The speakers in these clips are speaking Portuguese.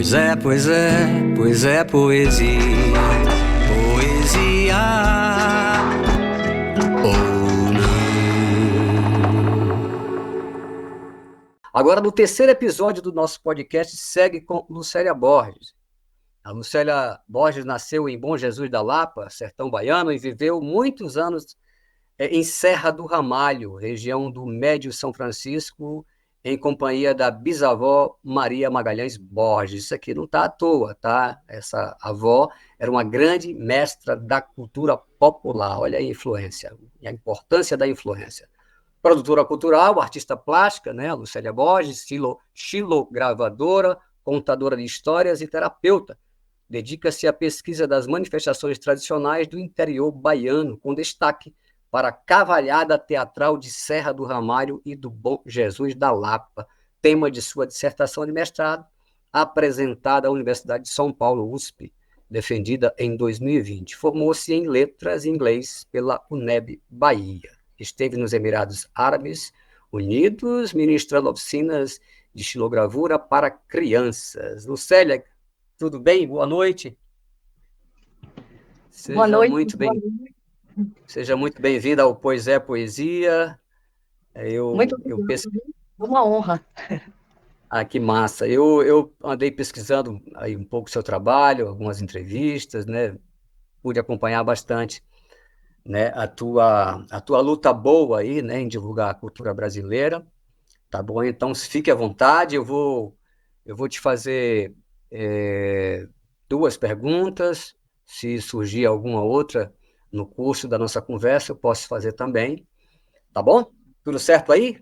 Pois é, pois é, pois é poesia, poesia ou não. Agora, no terceiro episódio do nosso podcast, segue com Lucélia Borges. A Lucélia Borges nasceu em Bom Jesus da Lapa, sertão baiano, e viveu muitos anos em Serra do Ramalho, região do Médio São Francisco, em companhia da bisavó Maria Magalhães Borges. Isso aqui não está à toa, tá? Essa avó era uma grande mestra da cultura popular. Olha a influência, a importância da influência. Produtora cultural, artista plástica, né? Lucélia Borges, xilogravadora, contadora de histórias e terapeuta. Dedica-se à pesquisa das manifestações tradicionais do interior baiano, com destaque para a cavalhada teatral de Serra do Ramalho e do Bom Jesus da Lapa, tema de sua dissertação de mestrado, apresentada à Universidade de São Paulo, USP, defendida em 2020. Formou-se em letras em inglês pela UNEB Bahia. Esteve nos Emirados Árabes Unidos, ministrando oficinas de xilogravura para crianças. Lucélia, tudo bem? Boa noite. Boa noite. Seja muito bem-vinda ao Pois é Poesia. Muito uma honra. Ah, que massa. Eu andei pesquisando aí um pouco o seu trabalho, algumas entrevistas, né? Pude acompanhar bastante, né, a tua luta boa aí, né, em divulgar a cultura brasileira. Tá bom? Então, fique à vontade. Eu vou te fazer duas perguntas. Se surgir alguma outra no curso da nossa conversa, eu posso fazer também. Tá bom? Tudo certo aí?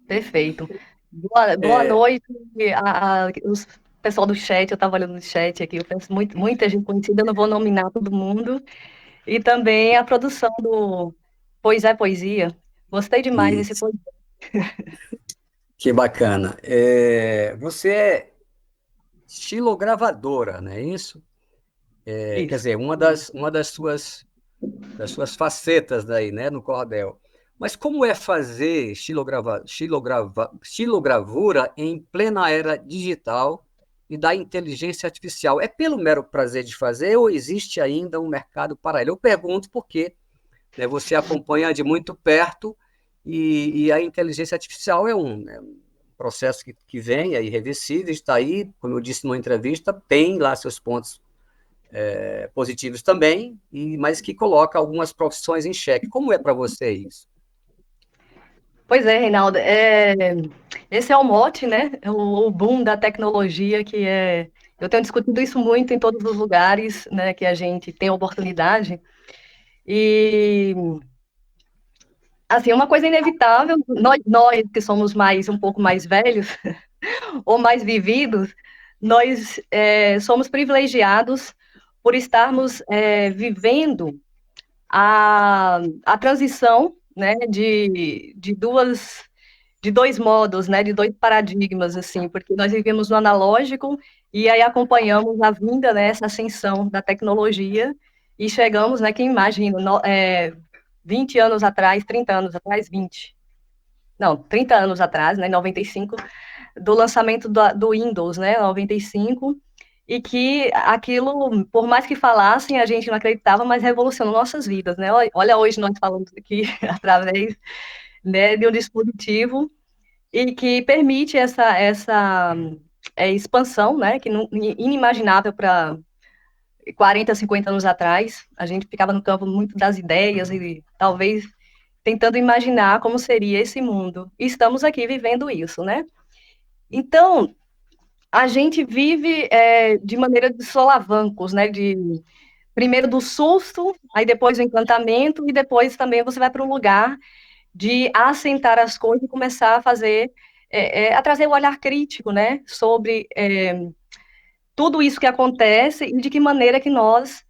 Perfeito. Boa noite. O pessoal do chat, eu estava olhando no chat aqui, eu penso muita gente conhecida, eu não vou nominar todo mundo. E também a produção do Pois é Poesia. Gostei demais desse Isso. poesia. Que bacana. Você é xilogravadora, não é isso? Quer Isso. dizer, uma das suas facetas daí, né, no cordel. Mas como é fazer xilogravura em plena era digital e da inteligência artificial? É pelo mero prazer de fazer ou existe ainda um mercado paralelo? Eu pergunto porque, né, você acompanha de muito perto e a inteligência artificial é um processo que vem, é irreversível, está aí, como eu disse numa entrevista, tem lá seus pontos positivos também, mas que coloca algumas profissões em xeque. Como é para você isso? Pois é, Reinaldo. Esse é o mote, né? O boom da tecnologia, eu tenho discutido isso muito em todos os lugares, né, que a gente tem oportunidade. E, assim, uma coisa inevitável, nós que somos um pouco mais velhos, ou mais vividos, nós somos privilegiados por estarmos vivendo a transição, né, de dois modos, né, de dois paradigmas, assim, porque nós vivemos no analógico e aí acompanhamos a vinda, né, essa ascensão da tecnologia e chegamos, né, quem imagina, 20 anos atrás, 30 anos atrás, 20, não, 30 anos atrás, né, 95, do lançamento do Windows, né, 95, e que aquilo, por mais que falassem, a gente não acreditava, mas revolucionou nossas vidas, né? Olha hoje nós falamos aqui através, né, de um dispositivo e que permite essa expansão, né, que inimaginável para 40, 50 anos atrás. A gente ficava no campo muito das ideias e talvez tentando imaginar como seria esse mundo. E estamos aqui vivendo isso, né? Então, a gente vive de maneira de solavancos, né? Primeiro do susto, aí depois o encantamento, e depois também você vai para um lugar de assentar as coisas e começar a fazer, a trazer o olhar crítico, né? Sobre tudo isso que acontece e de que maneira que nós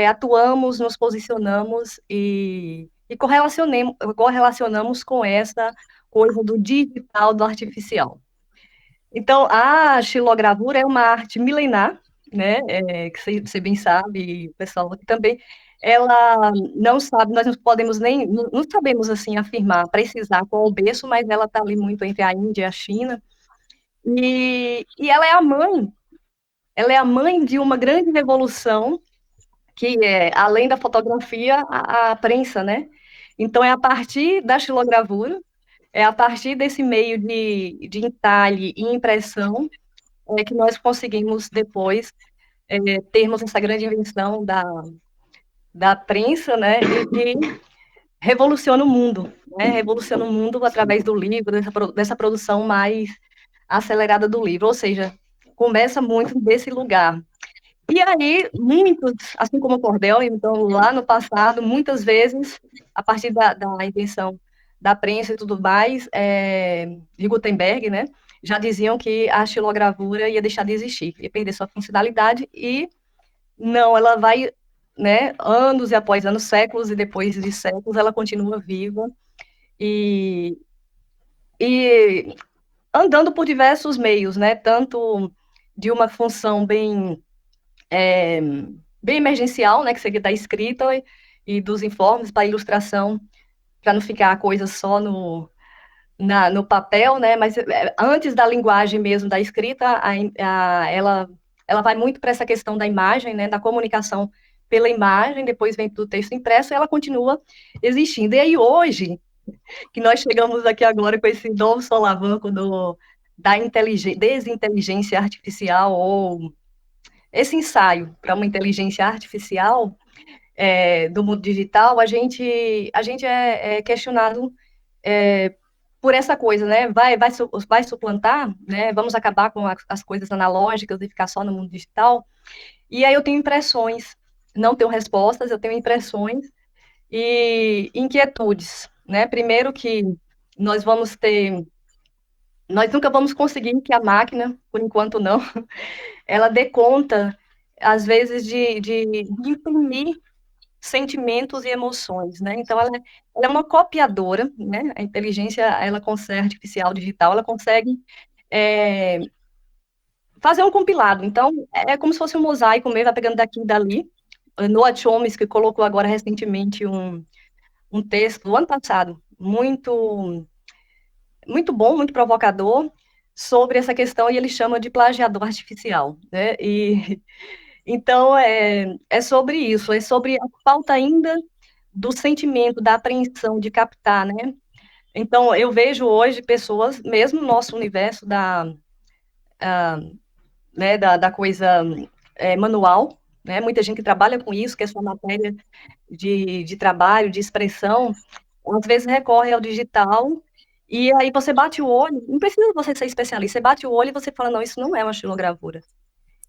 atuamos, nos posicionamos e correlacionamos com essa coisa do digital, do artificial. Então, a xilogravura é uma arte milenar, né, que você bem sabe, e o pessoal aqui também, ela não sabe, nós não podemos não sabemos, assim, afirmar, precisar qual o berço, mas ela está ali muito entre a Índia e a China, e ela é a mãe ela é a mãe de uma grande revolução, que é, além da fotografia, a prensa, né? Então, é a partir da xilogravura, é a partir desse meio de entalhe e impressão que nós conseguimos depois termos essa grande invenção da prensa, né? E que revoluciona o mundo, né? Revoluciona o mundo através do livro, dessa produção mais acelerada do livro, ou seja, começa muito desse lugar. E aí, muitos, assim como o cordel, então, lá no passado, muitas vezes, a partir da invenção da prensa e tudo mais, de Gutenberg, né, já diziam que a xilogravura ia deixar de existir, ia perder sua funcionalidade, e não, ela vai, né, anos e após anos, séculos e depois de séculos, ela continua viva e, e andando por diversos meios, né, tanto de uma função é, bem emergencial, né, que seria da escrita e dos informes para ilustração, para não ficar a coisa só no papel, né, mas antes da linguagem mesmo da escrita, ela vai muito para essa questão da imagem, né, da comunicação pela imagem, depois vem para o texto impresso, e ela continua existindo. E aí hoje, que nós chegamos aqui agora com esse novo solavanco da desinteligência artificial, ou esse ensaio para uma inteligência artificial do mundo digital, a gente é questionado por essa coisa, né? Vai suplantar, né? Vamos acabar com as coisas analógicas e ficar só no mundo digital. E aí eu tenho impressões, não tenho respostas, eu tenho impressões e inquietudes, né? Primeiro que nós nós nunca vamos conseguir que a máquina, por enquanto não, ela dê conta, às vezes, de imprimir sentimentos e emoções, né? Então, ela é uma copiadora, né? A inteligência, ela consegue, artificial, digital, ela consegue é, fazer um compilado. Então, é como se fosse um mosaico mesmo, vai pegando daqui e dali. Noah Chomsky colocou agora recentemente um texto, do ano passado, muito bom, muito provocador, sobre essa questão, e ele chama de plagiador artificial, né? E então é sobre isso, é sobre a falta ainda do sentimento, da apreensão, de captar, né? Então eu vejo hoje pessoas, mesmo no nosso universo da coisa manual, né? Muita gente que trabalha com isso, que é sua matéria de trabalho, de expressão, às vezes recorre ao digital, e aí você bate o olho, não precisa você ser especialista, você bate o olho e você fala, não, isso não é uma xilogravura,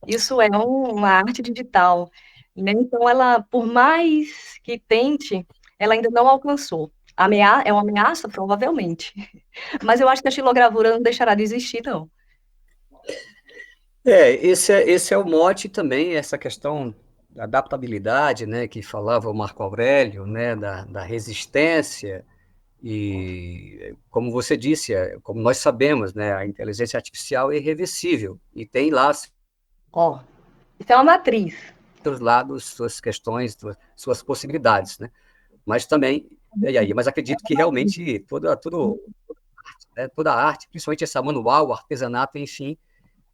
isso é uma arte digital, né? Então ela, por mais que tente, ela ainda não alcançou. É uma ameaça, provavelmente, mas eu acho que a xilogravura não deixará de existir, não. Esse é o mote também, essa questão da adaptabilidade, né, que falava o Marco Aurélio, né, da resistência, e como você disse, como nós sabemos, né, a inteligência artificial é irreversível, e tem lá Ó, isso é uma matriz. seus lados, suas questões, suas possibilidades, né, mas também, e aí, mas acredito que realmente toda a arte, principalmente essa manual, o artesanato, enfim,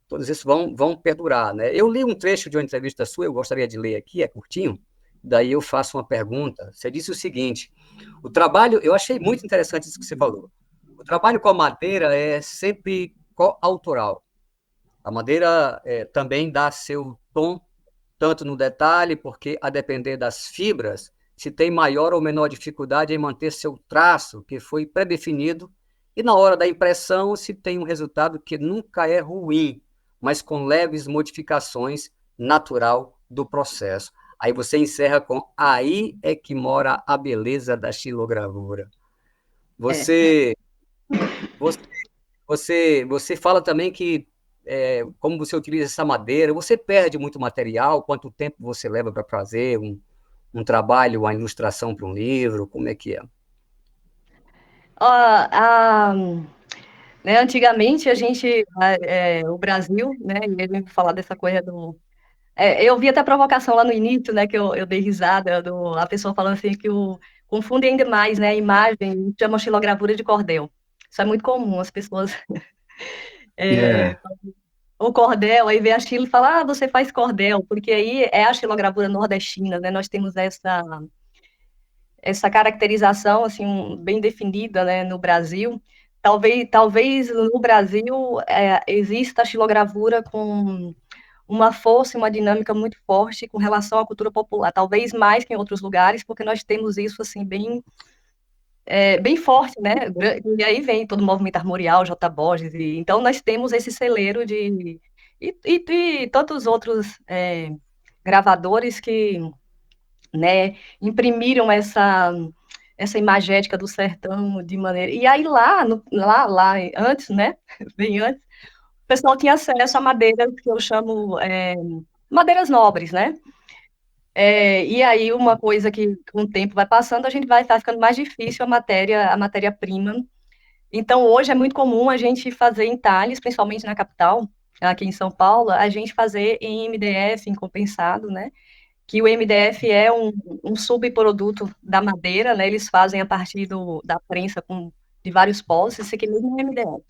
todos esses vão perdurar, né? Eu li um trecho de uma entrevista sua, eu gostaria de ler aqui, é curtinho, daí eu faço uma pergunta. Você disse o seguinte: o trabalho, eu achei muito interessante isso que você falou. O trabalho com a madeira é sempre coautoral. A madeira também dá seu tom, tanto no detalhe, porque a depender das fibras, se tem maior ou menor dificuldade em manter seu traço, que foi pré-definido, e na hora da impressão se tem um resultado que nunca é ruim, mas com leves modificações natural do processo. Aí você encerra com: aí é que mora a beleza da xilogravura. É. Você, você, você fala também que, como você utiliza essa madeira, você perde muito material, quanto tempo você leva para fazer um trabalho, uma ilustração para um livro, como é que é? Ó, né, antigamente o Brasil, né, e a gente falar dessa coisa eu vi até a provocação lá no início, né, que eu dei risada, a pessoa falando assim que confunde ainda mais, né, a imagem, chama xilogravura de cordel. Isso é muito comum, as pessoas é, É. o cordel, aí vem a Chile e fala, ah, você faz cordel, porque aí é a xilogravura nordestina, né? Nós temos essa caracterização, assim, bem definida, né, no Brasil. Talvez no Brasil exista a xilogravura com uma força e uma dinâmica muito forte com relação à cultura popular, talvez mais que em outros lugares, porque nós temos isso, assim, bem forte, né? E aí vem todo o movimento armorial, J. Borges, e então nós temos esse celeiro e tantos outros gravadores que, né, imprimiram essa imagética do sertão de maneira. E aí lá antes, né? Bem antes, o pessoal tinha acesso a madeiras que eu chamo madeiras nobres, né? E aí uma coisa que com o tempo vai passando, a gente vai estar ficando mais difícil a matéria-prima. Então hoje é muito comum a gente fazer entalhes, principalmente na capital, aqui em São Paulo, a gente fazer em MDF, em compensado, né? Que o MDF é um subproduto da madeira, né? Eles fazem a partir da prensa de vários polos, esse aqui mesmo é MDF.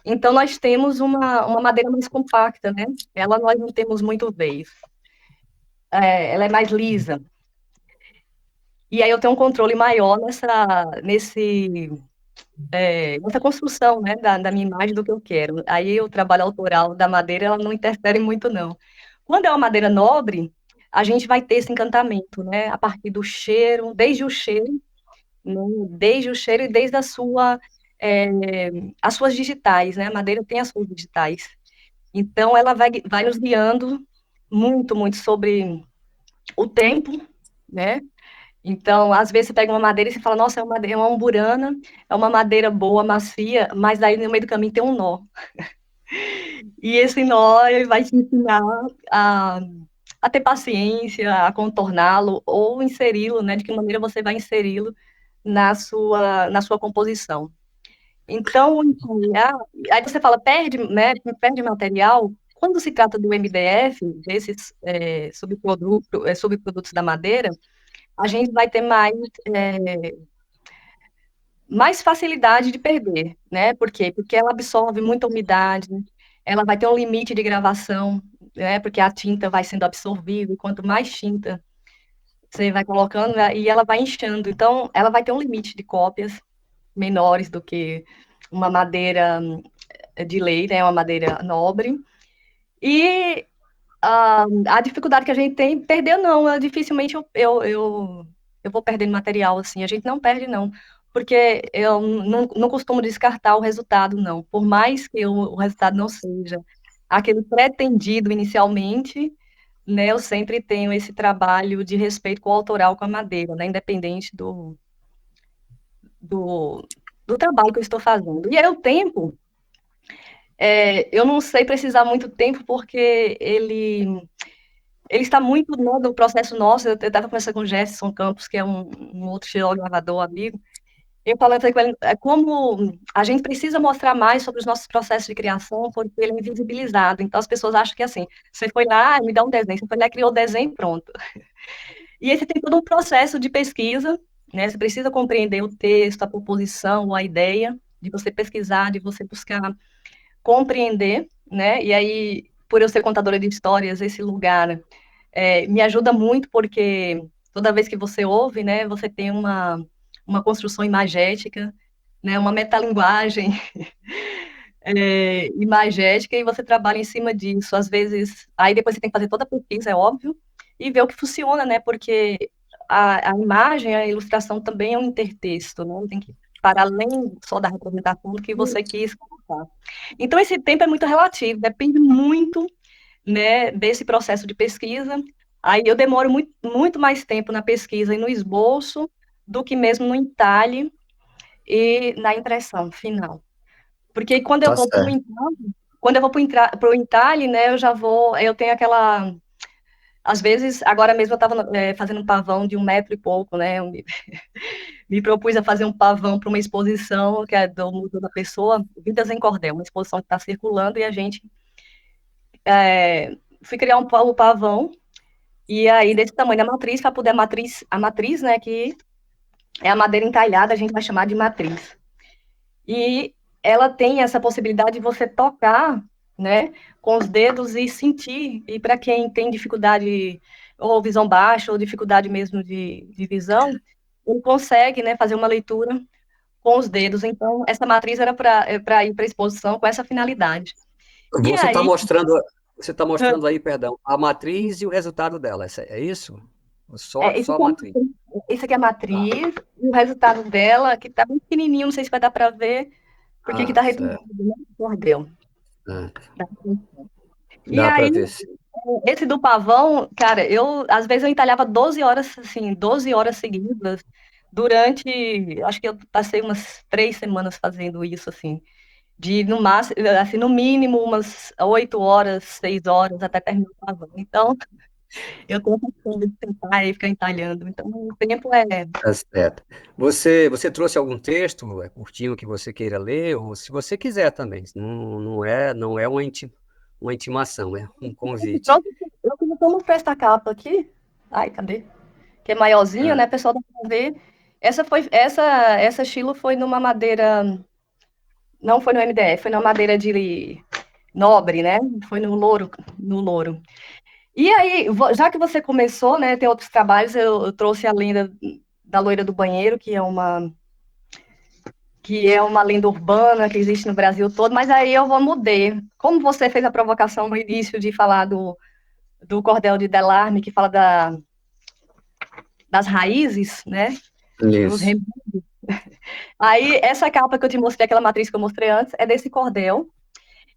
Então, nós temos uma madeira mais compacta, né? Ela nós não temos muito veios. Ela é mais lisa. E aí eu tenho um controle maior nessa construção, né? Da minha imagem do que eu quero. Aí o trabalho autoral da madeira, ela não interfere muito, não. Quando é uma madeira nobre, a gente vai ter esse encantamento, né? A partir do cheiro, desde o cheiro, né? Desde o cheiro e desde é, as suas digitais, né? A madeira tem as suas digitais. Então, ela vai nos guiando muito, muito sobre o tempo, né? Então, às vezes você pega uma madeira e você fala, nossa, é uma umburana, é uma madeira boa, macia, mas daí no meio do caminho tem um nó. E esse nó ele vai te ensinar a, a ter paciência, a contorná-lo ou inseri-lo, né? De que maneira você vai inseri-lo na sua composição. Então, aí você fala, perde, né? Perde material. Quando se trata do MDF, desses subprodutos da madeira, a gente vai ter mais facilidade de perder, né? Por quê? Porque ela absorve muita umidade, ela vai ter um limite de gravação, né? Porque a tinta vai sendo absorvida, e quanto mais tinta você vai colocando, né, e ela vai inchando. Então, ela vai ter um limite de cópias menores do que uma madeira de lei, né? Uma madeira nobre. E a dificuldade que a gente tem, perder não, dificilmente eu vou perdendo material, assim, a gente não perde não, porque eu não costumo descartar o resultado, não, por mais que o resultado não seja aquele pretendido inicialmente, né, eu sempre tenho esse trabalho de respeito com o autoral, com a madeira, né, independente do, do trabalho que eu estou fazendo. E aí o tempo, eu não sei precisar muito tempo, porque ele está muito no processo nosso. Eu estava conversando com o Jefferson Campos, que é um outro gravador amigo. Eu falando com ele, como a gente precisa mostrar mais sobre os nossos processos de criação, porque ele é invisibilizado. Então, as pessoas acham que, assim, você foi lá, me dá um desenho. Você foi lá, criou o desenho e pronto. E esse tem todo um processo de pesquisa, né? Você precisa compreender o texto, a proposição, a ideia, de você pesquisar, de você buscar compreender, né? E aí, por eu ser contadora de histórias, esse lugar me ajuda muito, porque toda vez que você ouve, né, você tem uma construção imagética, né, uma metalinguagem imagética, e você trabalha em cima disso. Às vezes, aí depois você tem que fazer toda a pesquisa, é óbvio, e ver o que funciona, né, porque a imagem, a ilustração também é um intertexto, né, tem que para além só da representação do que você quis colocar. Então, esse tempo é muito relativo, depende muito, né, desse processo de pesquisa. Aí eu demoro muito, muito mais tempo na pesquisa e no esboço do que mesmo no entalhe e na impressão final. Porque quando eu Tá vou para o certo. entalhe, né, eu tenho aquela, às vezes, agora mesmo eu estava fazendo um pavão de 1 metro e pouco, né, me propus a fazer um pavão para uma exposição que é do Museu da Pessoa, Vidas em Cordel, uma exposição que está circulando, e a gente fui criar um pavão, e aí desse tamanho da matriz, para poder a matriz, né, que é a madeira entalhada, a gente vai chamar de matriz. E ela tem essa possibilidade de você tocar né, com os dedos e sentir. E para quem tem dificuldade, ou visão baixa, ou dificuldade mesmo de visão, ele consegue, né, fazer uma leitura com os dedos. Então, essa matriz era para ir para a exposição com essa finalidade. E Você está aí, mostrando, você tá mostrando aí, perdão, a matriz e o resultado dela, é isso? Só a matriz. esse aqui é a Tá. matriz, e o resultado dela, que está bem pequenininho, não sei se vai dar para ver, porque aqui Ah, está retudo, certo. né, cordel. Ah, E dá para aí, ver sim. esse do pavão, cara, às vezes eu entalhava 12 horas, assim, 12 horas seguidas, durante, acho que eu passei umas 3 semanas fazendo isso, assim, de, no máximo, assim, no mínimo, umas 8 horas, 6 horas, até terminar o pavão. Então, eu tenho essa coisa de sentar e ficar entalhando. Então, o tempo é... Tá certo. Você trouxe algum texto, curtinho, que você queira ler, ou se você quiser também. Não é uma intimação, é um convite. Pronto, eu que não tô mostrando essa capa aqui. Ai, cadê? Que é maiorzinha, Ah, né, pessoal, dá pra ver. Essa estilo foi numa madeira, não foi no MDF, foi numa madeira de nobre, né? Foi no louro. E aí, já que você começou, né, tem outros trabalhos, eu trouxe a lenda da loira do banheiro, que é uma lenda urbana que existe no Brasil todo, mas aí eu vou mudar. Como você fez a provocação no início de falar do cordel de Delarme, que fala das raízes, né, dos isso. remédios. Aí, essa capa que eu te mostrei, aquela matriz que eu mostrei antes, é desse cordel.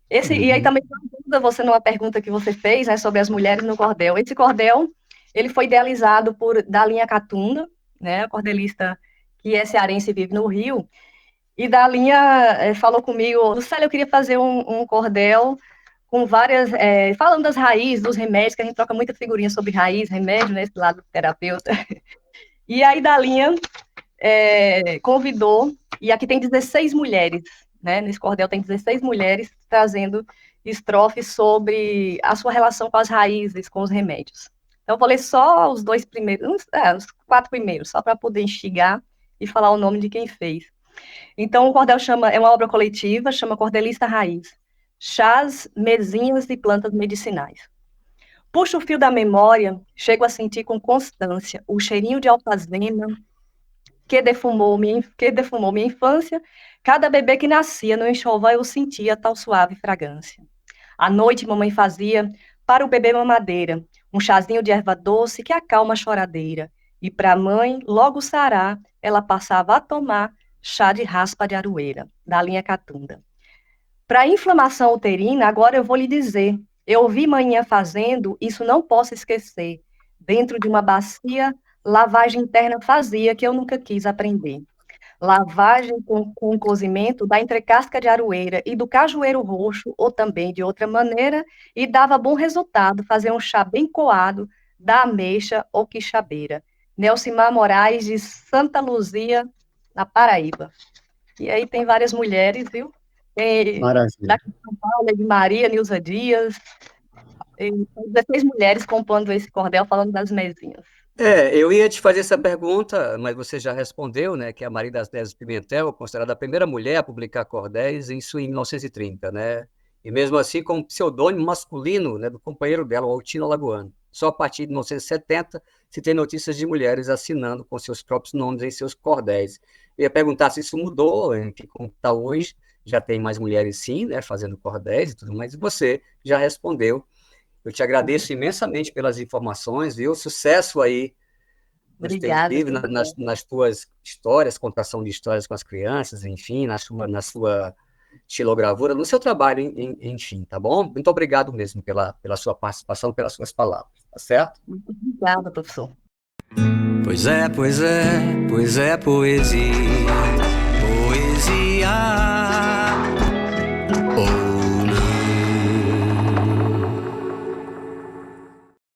E aí Uhum. também uma dúvida, você numa pergunta que você fez, né, sobre as mulheres no cordel. Esse cordel, ele foi idealizado por Dalinha Catunda, né, a cordelista que é cearense e vive no Rio. E Dalinha falou comigo, Lucélia, eu queria fazer um cordel com várias, falando das raízes, dos remédios, que a gente troca muita figurinha sobre raiz, remédio, né, esse lado do terapeuta. E aí Dalinha convidou, e aqui tem 16 mulheres, né? Nesse cordel tem 16 mulheres trazendo estrofes sobre a sua relação com as raízes, com os remédios. Então, eu vou ler só os 2 primeiros, os 4 primeiros, só para poder instigar e falar o nome de quem fez. Então, o cordel é uma obra coletiva, chama Cordelista Raiz. Chás, mesinhas e plantas medicinais. Puxo o fio da memória, chego a sentir com constância o cheirinho de alfazema, que defumou minha infância. Cada bebê que nascia no enxoval eu sentia tal suave fragrância. À noite, mamãe fazia para o bebê mamadeira um chazinho de erva doce que acalma a choradeira. E para a mãe, logo sará, ela passava a tomar chá de raspa de aroeira, da linha Catunda. Para inflamação uterina, agora eu vou lhe dizer. Eu vi manhã fazendo, isso não posso esquecer. Dentro de uma bacia, lavagem interna fazia que eu nunca quis aprender. Lavagem com cozimento da entrecasca de aroeira e do cajueiro roxo, ou também de outra maneira, e dava bom resultado fazer um chá bem coado da ameixa ou quixabeira. Nelcimar Moraes, de Santa Luzia, na Paraíba. E aí tem várias mulheres, viu? Tem Maravilha. daqui de São Paulo, de Maria, Nilza Dias, tem 16 mulheres compondo esse cordel falando das mesinhas. Eu ia te fazer essa pergunta, mas você já respondeu, né, que é a Maria das Neves Pimentel, considerada a primeira mulher a publicar cordéis, isso em 1930, né? E mesmo assim com um pseudônimo masculino, né, do companheiro dela, o Altino Alagoano. Só a partir de 1970 se tem notícias de mulheres assinando com seus próprios nomes em seus cordéis. Eu ia perguntar se isso mudou, que como está hoje, já tem mais mulheres sim, né, fazendo cordéis e tudo mais, e você já respondeu. Eu te agradeço imensamente pelas informações, viu? Sucesso aí nos teus Obrigada. livros, nas tuas histórias, contação de histórias com as crianças, enfim, na sua estilogravura, no seu trabalho, enfim, tá bom? Muito obrigado mesmo pela sua participação, pelas suas palavras, tá certo? Muito obrigada, professor. Pois é, pois é, pois é poesia.